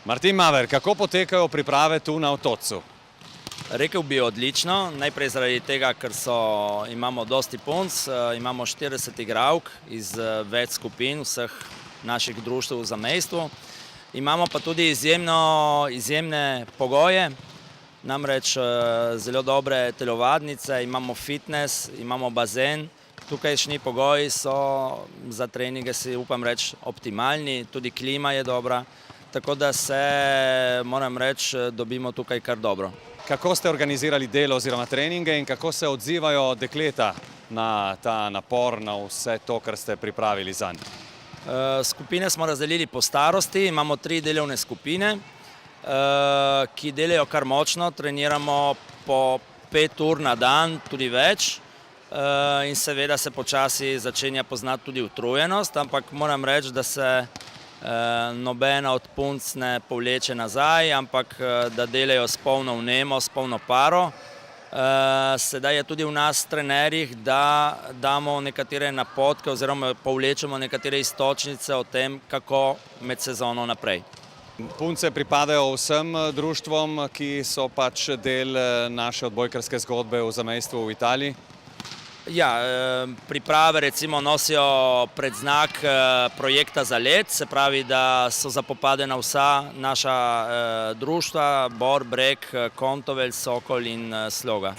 Martin Maver, kako potekajo priprave tu na Otočcu? Rekel bi odlično, najprej zaradi tega, ker imamo dosti punc, imamo 40 igralk iz več skupin vseh naših društev v zamejstvu. Imamo pa tudi izjemne pogoje, namreč zelo dobre telovadnice, imamo fitness, imamo bazen. Tukajšnji pogoji so za treninge, si upam reči, optimalni, tudi klima je dobra, tako da se, moram reči, dobimo tukaj kar dobro. Kako ste organizirali delo oziroma treninge in kako se odzivajo dekleta na ta napor, na vse to, kar ste pripravili zanj? Skupine smo razdelili po starosti, imamo 3 delovne skupine, ki delajo kar močno, treniramo po 5 ur na dan, tudi več, in seveda se počasi začenja poznati tudi utrujenost, ampak moram reči, da se nobena od punc ne povleče nazaj, ampak da delajo s polno vnemo, s polno paro. Sedaj je tudi v nas trenerjih, da damo nekatere napotke oziroma povlečemo nekatere iztočnice o tem, kako med sezono naprej. Punce pripadajo vsem društvom, ki so pač del naše odbojkarske zgodbe v zamejstvu v Italiji? Ja, priprave recimo nosijo predznak projekta za let, se pravi, da so zapopadena vsa naša društva, Bor, Breg, Kontovelj, Sokol in Sloga.